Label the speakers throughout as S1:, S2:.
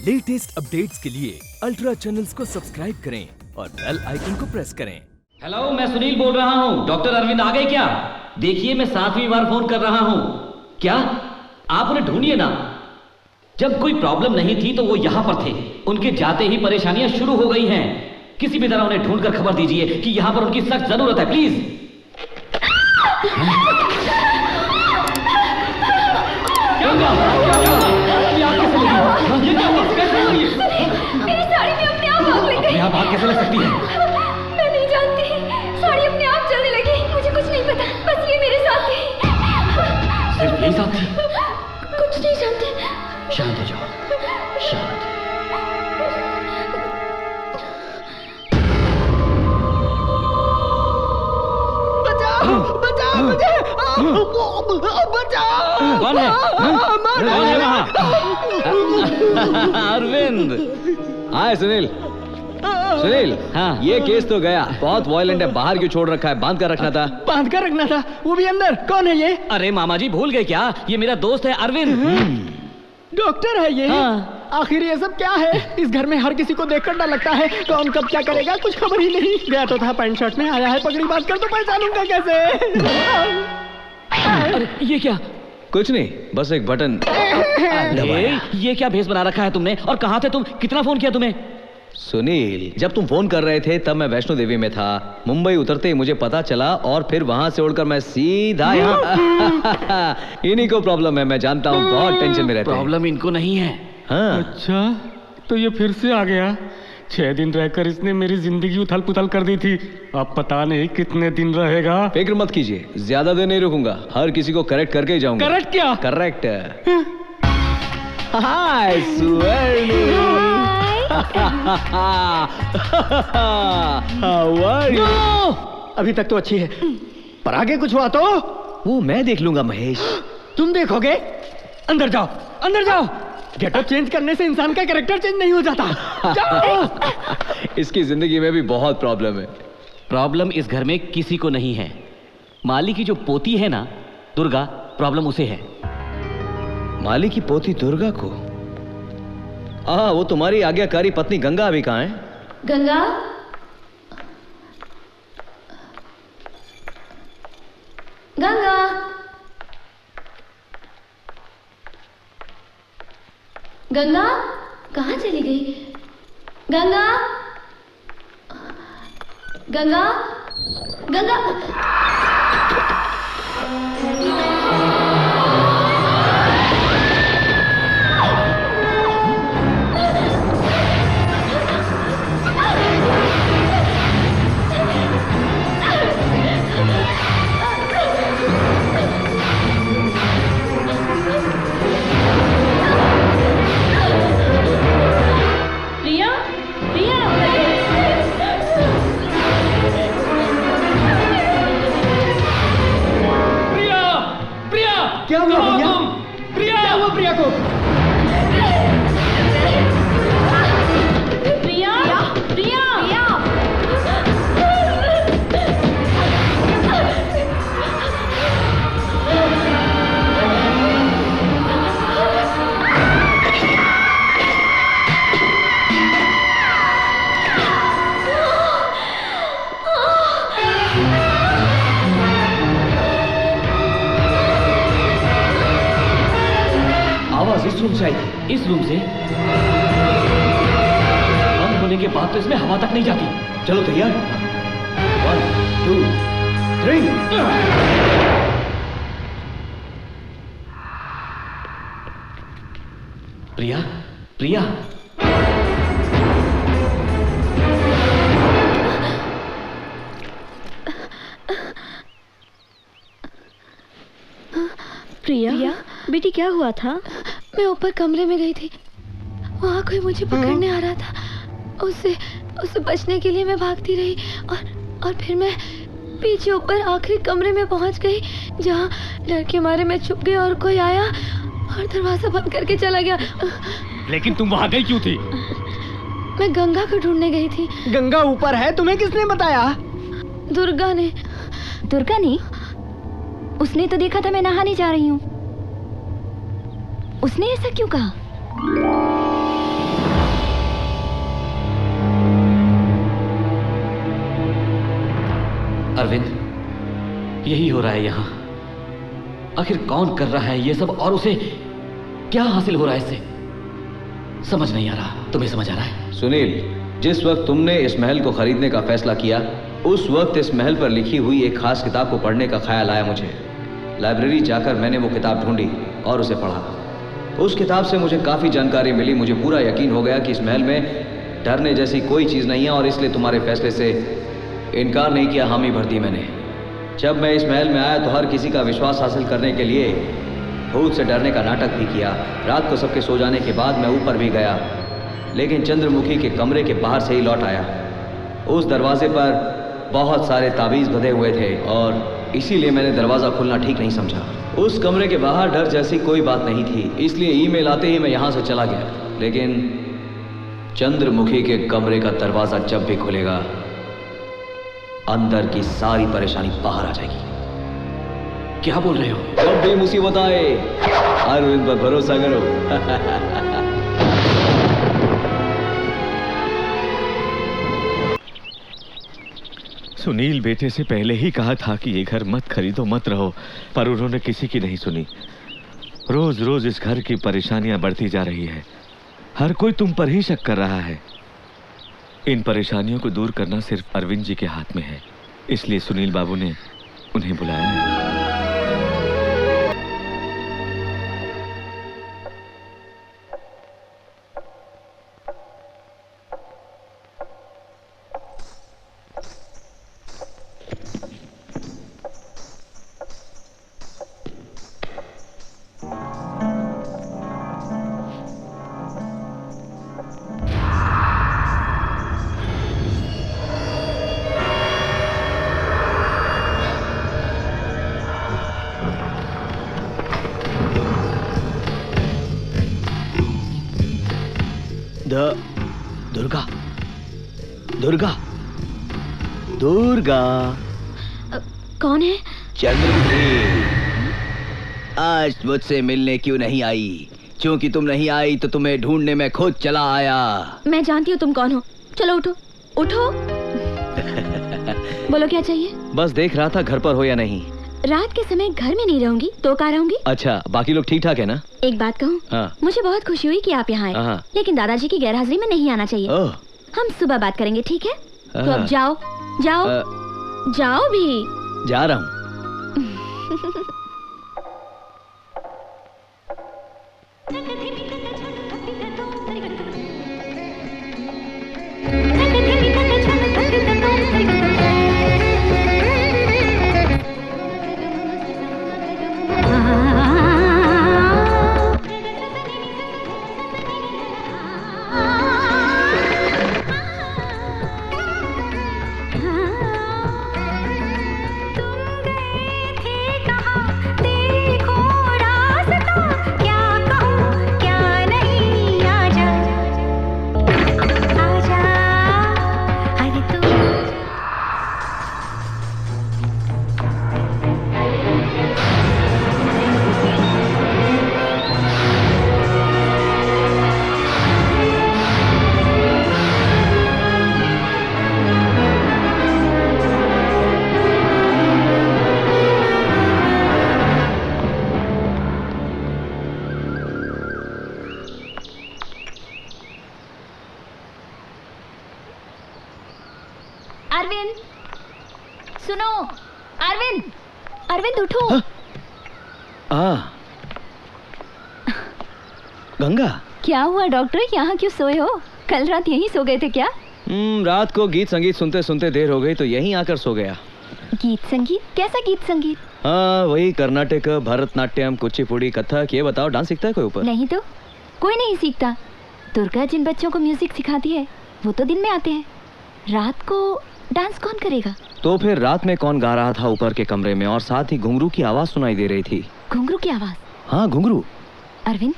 S1: Latest updates के लिए ultra channels को सब्सक्राइब करें और बेल आइकन को प्रेस करें।
S2: हेलो, मैं सुनील बोल रहा हूँ। डॉक्टर अरविंद आ गए क्या? देखिए, मैं 7वीं बार फोन कर रहा हूँ। क्या आप उन्हें ढूंढिए ना। जब कोई प्रॉब्लम नहीं थी तो वो यहाँ पर थे। उनके जाते ही परेशानियां शुरू हो गई हैं। किसी भी तरह उन्हें ढूंढकर खबर दीजिए कि यहाँ पर उनकी सख्त जरूरत है, प्लीज। क्या हुआ? ये क्या हुआ? कैसे हुई?
S3: मेरी साड़ी में अपने आप आग लग गई।
S2: अपने आप आग कैसे लग सकती है?
S3: मैं नहीं जानती। साड़ी अपने आप जलने लगी। मुझे कुछ नहीं पता, बस ये मेरे साथ थी।
S2: सिर्फ यही साथ थी?
S3: कुछ नहीं जानते।
S2: शांत हो जाओ, शांत।
S4: बचाओ मुझे! बचाओ!
S2: कौन है? कौन है वहाँ? अरविंद।
S5: हाय सुनील। सुनील,
S2: हाँ।
S5: ये केस तो गया। बहुत वायलेंट है। बाहर क्यों छोड़ रखा है? बांध कर रखना था।
S4: बांध कर रखना था, वो भी अंदर। कौन है ये?
S2: अरे मामा जी, भूल गए क्या? ये मेरा दोस्त है अरविंद।
S4: डॉक्टर है ये?
S2: हाँ।
S4: आखिर ये सब क्या है? इस घर में हर किसी को देखकर डर लगता है। कौन कब क्या करेगा कुछ खबर ही नहीं। गया तो था पैंट शर्ट में, आया है पगड़ी बांध कर, तो पहचानूंगा कैसे?
S2: अरे ये क्या?
S5: कुछ नहीं, बस एक बटन दबाया।
S2: ये क्या भेष बना रखा है तुमने? और कहाँ थे तुम? कितना फोन किया तुम्हें?
S5: सुनील, जब तुम फोन कर रहे थे तब मैं वैष्णो देवी में था। मुंबई उतरते ही मुझे पता चला और फिर वहां से उड़कर मैं सीधा यहाँ। इन्हीं को प्रॉब्लम है, मैं जानता हूँ। बहुत टेंशन में रहते हैं।
S2: प्रॉब्लम इनको नहीं है।
S5: हाँ।
S4: अच्छा, तो ये फिर से आ गया। 6 दिन रहकर इसने मेरी जिंदगी उथल पुथल कर दी थी। अब पता नहीं कितने दिन रहेगा।
S5: फिक्र मत कीजिए, ज्यादा देर नहीं रुकूंगा। हर किसी को करेक्ट करके ही जाऊंगा।
S4: करेक्ट क्या?
S5: Correct. Hi Swarni. How are you?
S4: अभी तक तो अच्छी है, पर आगे कुछ हुआ तो?
S5: वो मैं देख लूंगा महेश।
S4: तुम देखोगे? अंदर जाओ, अंदर जाओ। गेटअप चेंज करने से इंसान का कैरेक्टर चेंज नहीं हो जाता। जाओ।
S5: इसकी जिंदगी में भी बहुत प्रॉब्लम है।
S2: प्रॉब्लम इस घर में किसी को नहीं है। माली की जो पोती है ना, दुर्गा, प्रॉब्लम उसे है।
S5: माली की पोती दुर्गा को? हाँ, वो तुम्हारी आज्ञाकारी पत्नी गंगा अभी कहाँ है?
S3: गंगा, गंगा, गंगा कहाँ चली गई? गंगा, गंगा, गंगा।
S4: क्या हुआ भैया?
S2: प्रिया!
S4: क्या हुआ प्रिया को?
S3: प्रिया, प्रिया, प्रिया।
S5: आवाज इस रूम से आई थी।
S2: इस रूम से? बंद होने के बाद तो इसमें हवा तक नहीं जाती।
S5: चलो तैयार? 1 2 3।
S2: प्रिया, प्रिया।
S3: प्रिया, बेटी क्या हुआ था? मैं ऊपर कमरे में गई थी, वहाँ कोई मुझे पकड़ने आ रहा था। उससे बचने के लिए मैं भागती रही और फिर मैं पीछे ऊपर आखिरी कमरे में पहुँच गई, जहाँ डर के मारे मैं छुप गई और कोई आया और दरवाजा बंद करके चला गया।
S4: लेकिन तुम वहाँ गई क्यों थी?
S3: मैं गंगा को ढूंढने गई थी।
S4: गंगा ऊपर है, तुम्हें किसने बताया?
S3: दुर्गा ने।
S6: दुर्गा ने? उसने तो देखा था मैं नहाने जा रही हूँ। उसने ऐसा क्यों कहा?
S2: यही हो रहा है यहाँ। आखिर कौन कर रहा है ये सब और उसे क्या हासिल हो रहा है इससे? समझ नहीं आ रहा। तुम्हें समझ आ रहा है?
S5: सुनील, जिस वक्त तुमने इस महल को खरीदने का फैसला किया उस वक्त इस महल पर लिखी हुई एक खास किताब को पढ़ने का ख्याल आया मुझे। लाइब्रेरी जाकर मैंने वो किताब ढूंढी और उसे पढ़ा। उस किताब से मुझे काफ़ी जानकारी मिली। मुझे पूरा यकीन हो गया कि इस महल में डरने जैसी कोई चीज़ नहीं है और इसलिए तुम्हारे फैसले से इनकार नहीं किया, हामी भर दी मैंने। जब मैं इस महल में आया तो हर किसी का विश्वास हासिल करने के लिए भूत से डरने का नाटक भी किया। रात को सबके सो जाने के बाद मैं ऊपर भी गया, लेकिन चंद्रमुखी के कमरे के बाहर से ही लौट आया। उस दरवाजे पर बहुत सारे ताबीज़ बंधे हुए थे और इसीलिए मैंने दरवाज़ा खोलना ठीक नहीं समझा। उस कमरे के बाहर डर जैसी कोई बात नहीं थी, इसलिए ईमेल आते ही मैं यहाँ से चला गया। लेकिन चंद्रमुखी के कमरे का दरवाज़ा जब भी खुलेगा अंदर की सारी परेशानी बाहर आ जाएगी।
S2: क्या बोल रहे हो?
S5: जब भी मुसीबत आए अरविंद पर भरोसा करो।
S7: सुनील बेटे से पहले ही कहा था कि ये घर मत खरीदो, मत रहो, पर उन्होंने किसी की नहीं सुनी। रोज रोज इस घर की परेशानियां बढ़ती जा रही है। हर कोई तुम पर ही शक कर रहा है। इन परेशानियों को दूर करना सिर्फ अरविंद जी के हाथ में है, इसलिए सुनील बाबू ने उन्हें बुलाया है।
S5: दुर्गा दुर्गा दुर्गा
S3: कौन है?
S5: चंद्रमुखी, आज मुझसे मिलने क्यों नहीं आई? क्योंकि तुम नहीं आई तो तुम्हें ढूंढने में खुद चला आया।
S3: मैं जानती हूँ तुम कौन हो। चलो उठो उठो। बोलो क्या चाहिए?
S5: बस देख रहा था घर पर हो या नहीं।
S3: रात के समय घर में नहीं रहूंगी तो कहाँ रहूंगी?
S5: अच्छा, बाकी लोग ठीक ठाक है ना?
S3: एक बात कहूँ,
S5: हाँ।
S3: मुझे बहुत खुशी हुई कि आप यहाँ आए,
S5: हाँ।
S3: लेकिन दादाजी की गैरहाजिरी में नहीं आना चाहिए।
S5: ओह।
S3: हम सुबह बात करेंगे, ठीक है? तो अब जाओ जाओ जाओ भी।
S5: जा रहा हूँ।
S3: अरविंद, सुनो। अरविंद, अरविंद उठो।
S5: गंगा,
S6: क्या हुआ डॉक्टर, यहाँ क्यों सोए हो? कल रात यहीं सो गए थे क्या?
S5: रात को गीत संगीत सुनते सुनते देर हो गई तो यहीं आकर सो गया।
S6: गीत संगीत? कैसा गीत संगीत?
S5: हाँ, वही कर्नाटक, भरतनाट्यम, कुचिपुड़ी, कथक। ये बताओ, डांस सीखता है कोई ऊपर?
S6: नहीं तो कोई नहीं सीखता। दुर्गा जिन बच्चों को म्यूजिक सिखाती है वो तो दिन में आते हैं, रात को डांस कौन करेगा?
S5: तो फिर रात में कौन गा रहा था ऊपर के कमरे में? और साथ ही घुंघरू की आवाज सुनाई दे रही थी।
S6: घुंघरू की आवाज?
S5: हाँ, घुंघरू।
S6: अरविंद,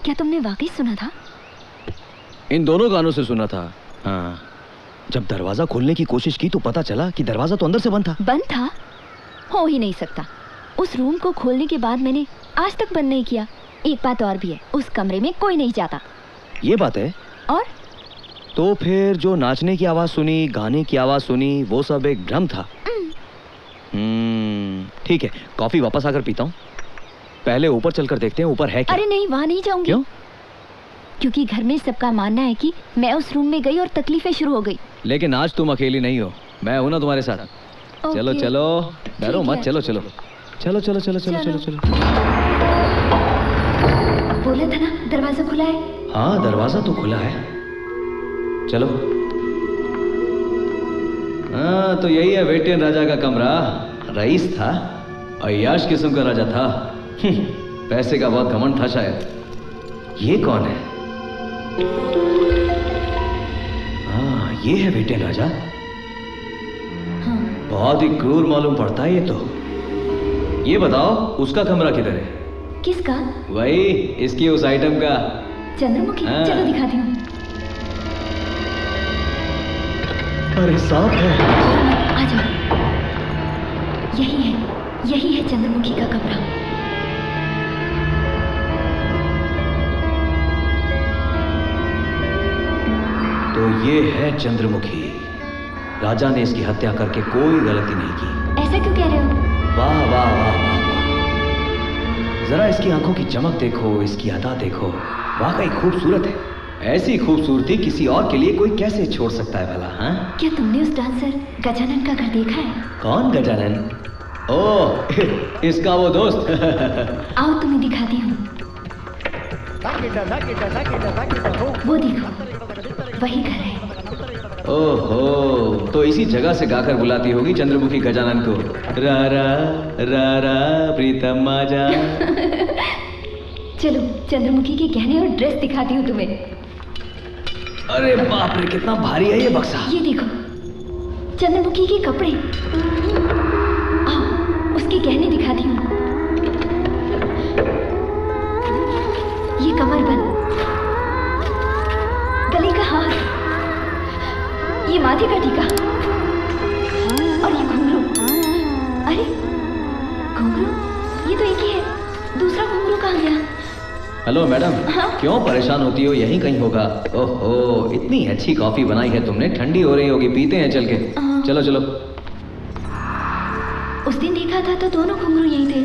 S6: क्या तुमने वाकई सुना था?
S5: इन दोनों गानों से सुना था। हाँ, जब दरवाजा खोलने की कोशिश की तो पता चला कि दरवाजा तो अंदर से बंद था।
S6: बंद था? हो ही नहीं सकता। उस रूम को खोलने के बाद मैंने आज तक बंद नहीं किया। एक बात और भी है, उस कमरे में कोई नहीं जाता।
S5: ये बात है?
S6: और
S5: तो फिर जो नाचने की आवाज सुनी, गाने की आवाज सुनी, वो सब एक भ्रम था? ठीक है, कॉफी वापस आकर पीता हूँ। पहले ऊपर चलकर देखते हैं ऊपर है क्या।
S6: अरे नहीं, वहाँ नहीं जाऊंगी।
S5: क्यों?
S6: क्योंकि घर में सबका मानना है कि मैं उस रूम में गई और तकलीफें शुरू हो गई।
S5: लेकिन आज तुम अकेली नहीं हो, मैं हूं ना तुम्हारे साथ। चलो
S6: ओके।
S5: चलो, डरो
S6: ठीक
S5: मत,
S6: है।
S5: चलो चलो चलो चलो चलो चलो चलो चलो।
S6: बोला था ना दरवाजा खुला है।
S5: हाँ, दरवाजा तो खुला है। चलो। हाँ, तो यही है वेटियन राजा का कमरा। रईस था, अय्याश किस्म का राजा था। पैसे का बहुत घमंड था शायद। ये कौन है? हाँ, ये है वेटियन राजा।
S6: हाँ।
S5: बहुत ही क्रूर मालूम पड़ता है ये तो। ये बताओ, उसका कमरा किधर है?
S6: किसका?
S5: वही, इसकी उस आइटम का।
S6: चंद्रमुखी।
S5: हाँ।
S6: चलो दिखाती हूँ।
S5: अरे सांप है।
S6: आ जाओ। यही है चंद्रमुखी का कमरा।
S5: तो ये है चंद्रमुखी। राजा ने इसकी हत्या करके कोई गलती नहीं की।
S6: ऐसा क्यों कह रहे हो?
S5: वाह वाह वाह वाह वाह। जरा इसकी आंखों की चमक देखो, इसकी अदा देखो, वाकई खूबसूरत है। ऐसी खूबसूरती किसी और के लिए कोई कैसे छोड़ सकता है भला? हाँ,
S6: क्या तुमने उस डांसर गजानन का घर देखा है?
S5: कौन गजानन? ओह, इसका वो दोस्त।
S6: आओ तुम्हें दिखाती हूँ। वो देखो, वही घर है।
S5: ओहो, तो इसी जगह से गाकर बुलाती होगी चंद्रमुखी गजानन को। रा रा प्रीतम आजा।
S6: चलो चंद्रमुखी के गहने और ड्रेस दिखाती हूँ तुम्हें।
S5: अरे बाप रे, कितना भारी है ये बक्सा।
S6: ये देखो, चंद्रमुखी के कपड़े। आओ, उसके गहने दिखाती हूँ। ये कमरबंद, गले का हार, ये माथे का टीका और ये घुंघरू। अरे घुंघरू, ये तो एक ही है। दूसरा घुंघरू कहाँ गया?
S5: Hello madam.
S6: हाँ?
S5: क्यों परेशान होती हो? यहीं कहीं होगा। ओहो, इतनी अच्छी कॉफी बनाई है तुमने, ठंडी हो रही होगी, पीते हैं चल के।
S6: हाँ।
S5: चलो चलो।
S6: उस दिन देखा था तो दोनों घुंघरू यहीं थे।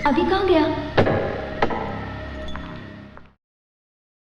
S6: अभी कहाँ गया?